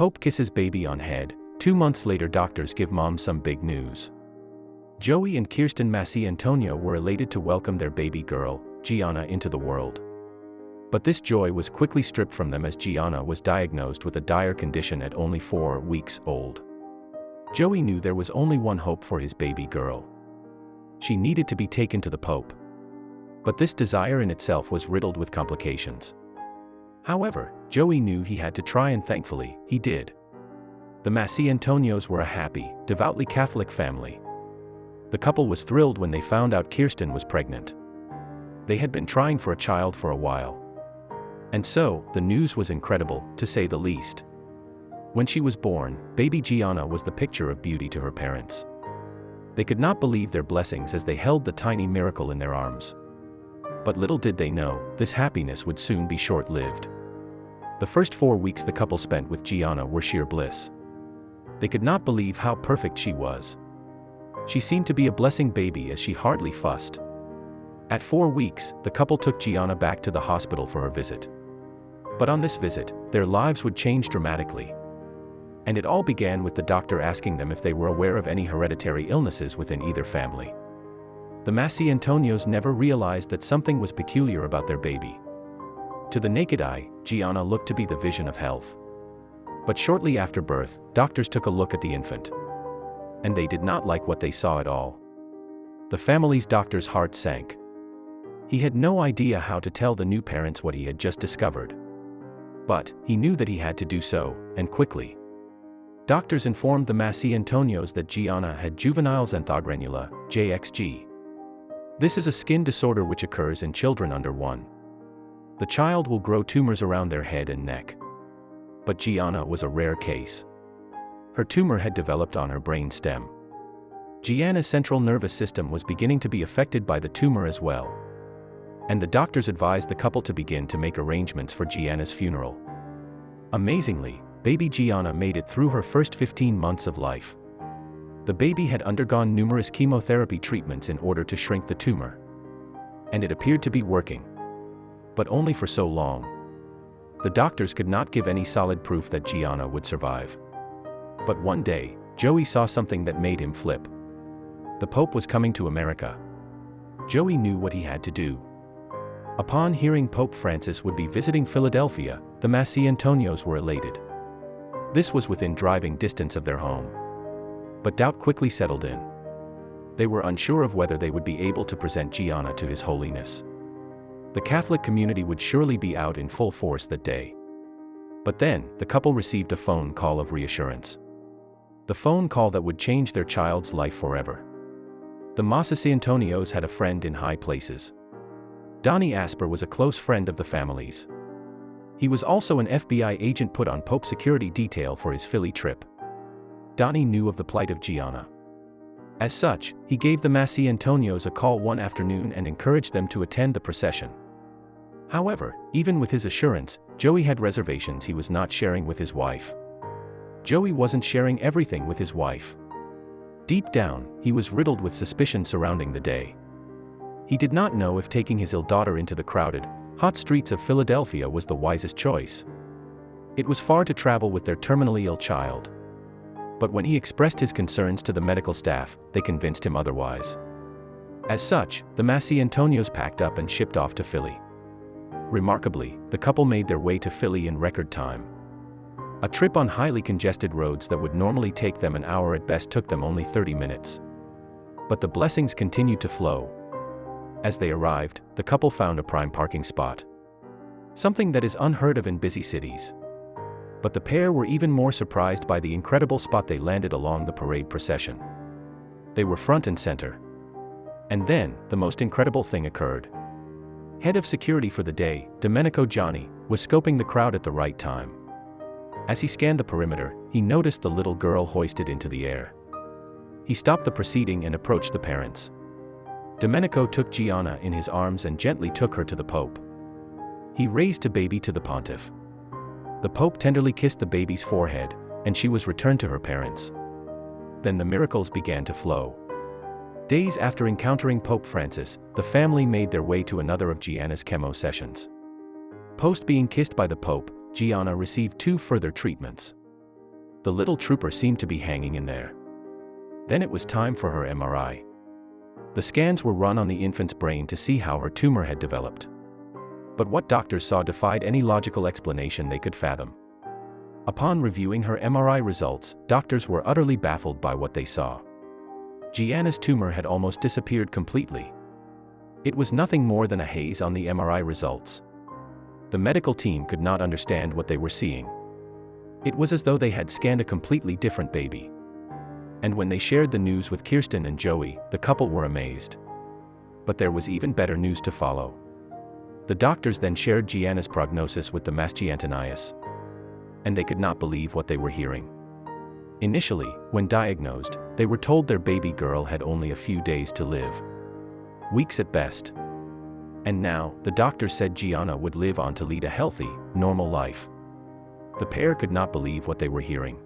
Pope kisses baby on head. 2 months later, doctors give mom some big news. Joey and Kirsten Masciantonio were elated to welcome their baby girl, Gianna, into the world. But this joy was quickly stripped from them as Gianna was diagnosed with a dire condition at only 4 weeks old. Joey knew there was only one hope for his baby girl. She needed to be taken to the Pope. But this desire in itself was riddled with complications. However, Joey knew he had to try, and thankfully, he did. The Masciantonios were a happy, devoutly Catholic family. The couple was thrilled when they found out Kirsten was pregnant. They had been trying for a child for a while. And so, the news was incredible, to say the least. When she was born, baby Gianna was the picture of beauty to her parents. They could not believe their blessings as they held the tiny miracle in their arms. But little did they know, this happiness would soon be short-lived. The first 4 weeks the couple spent with Gianna were sheer bliss. They could not believe how perfect she was. She seemed to be a blessing baby as she hardly fussed. At 4 weeks, the couple took Gianna back to the hospital for her visit. But on this visit, their lives would change dramatically. And it all began with the doctor asking them if they were aware of any hereditary illnesses within either family. The Masciantonios never realized that something was peculiar about their baby. To the naked eye, Gianna looked to be the vision of health. But shortly after birth, doctors took a look at the infant. And they did not like what they saw at all. The family's doctor's heart sank. He had no idea how to tell the new parents what he had just discovered. But he knew that he had to do so, and quickly. Doctors informed the Masciantonios that Gianna had juvenile xanthogranula, JXG. This is a skin disorder which occurs in children under 1. The child will grow tumors around their head and neck. But Gianna was a rare case. Her tumor had developed on her brain stem. Gianna's central nervous system was beginning to be affected by the tumor as well. And the doctors advised the couple to begin to make arrangements for Gianna's funeral. Amazingly, baby Gianna made it through her first 15 months of life. The baby had undergone numerous chemotherapy treatments in order to shrink the tumor. And it appeared to be working. But only for so long. The doctors could not give any solid proof that Gianna would survive. But one day, Joey saw something that made him flip. The Pope was coming to America. Joey knew what he had to do. Upon hearing Pope Francis would be visiting Philadelphia, the Masciantonios were elated. This was within driving distance of their home. But doubt quickly settled in. They were unsure of whether they would be able to present Gianna to His Holiness. The Catholic community would surely be out in full force that day. But then, the couple received a phone call of reassurance. The phone call that would change their child's life forever. The Masciantonios had a friend in high places. Donnie Asper was a close friend of the family's. He was also an FBI agent put on Pope security detail for his Philly trip. Donnie knew of the plight of Gianna. As such, he gave the Masciantonios a call one afternoon and encouraged them to attend the procession. However, even with his assurance, Joey had reservations he was not sharing with his wife. Joey wasn't sharing everything with his wife. Deep down, he was riddled with suspicion surrounding the day. He did not know if taking his ill daughter into the crowded, hot streets of Philadelphia was the wisest choice. It was far to travel with their terminally ill child. But when he expressed his concerns to the medical staff, they convinced him otherwise. As such, the Masciantonios packed up and shipped off to Philly. Remarkably, the couple made their way to Philly in record time. A trip on highly congested roads that would normally take them an hour at best took them only 30 minutes. But the blessings continued to flow. As they arrived, the couple found a prime parking spot. Something that is unheard of in busy cities. But the pair were even more surprised by the incredible spot they landed along the parade procession. They were front and center. And then, the most incredible thing occurred. Head of security for the day, Domenico Gianni, was scoping the crowd at the right time. As he scanned the perimeter, he noticed the little girl hoisted into the air. He stopped the proceeding and approached the parents. Domenico took Gianna in his arms and gently took her to the Pope. He raised the baby to the pontiff. The Pope tenderly kissed the baby's forehead, and she was returned to her parents. Then the miracles began to flow. Days after encountering Pope Francis, the family made their way to another of Gianna's chemo sessions. Post being kissed by the Pope, Gianna received 2 further treatments. The little trooper seemed to be hanging in there. Then it was time for her MRI. The scans were run on the infant's brain to see how her tumor had developed. But what doctors saw defied any logical explanation they could fathom. Upon reviewing her MRI results, doctors were utterly baffled by what they saw. Gianna's tumor had almost disappeared completely. It was nothing more than a haze on the MRI results. The medical team could not understand what they were seeing. It was as though they had scanned a completely different baby. And when they shared the news with Kirsten and Joey, the couple were amazed. But there was even better news to follow. The doctors then shared Gianna's prognosis with the Masciantonios. And they could not believe what they were hearing. Initially, when diagnosed, they were told their baby girl had only a few days to live. Weeks at best. And now, the doctor said Gianna would live on to lead a healthy, normal life. The pair could not believe what they were hearing.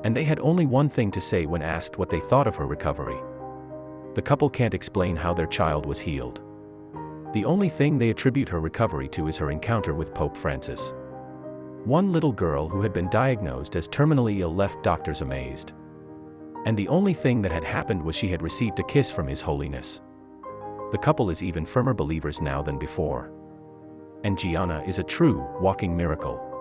And they had only one thing to say when asked what they thought of her recovery. The couple can't explain how their child was healed. The only thing they attribute her recovery to is her encounter with Pope Francis. One little girl who had been diagnosed as terminally ill left doctors amazed. And the only thing that had happened was she had received a kiss from His Holiness. The couple is even firmer believers now than before. And Gianna is a true, walking miracle.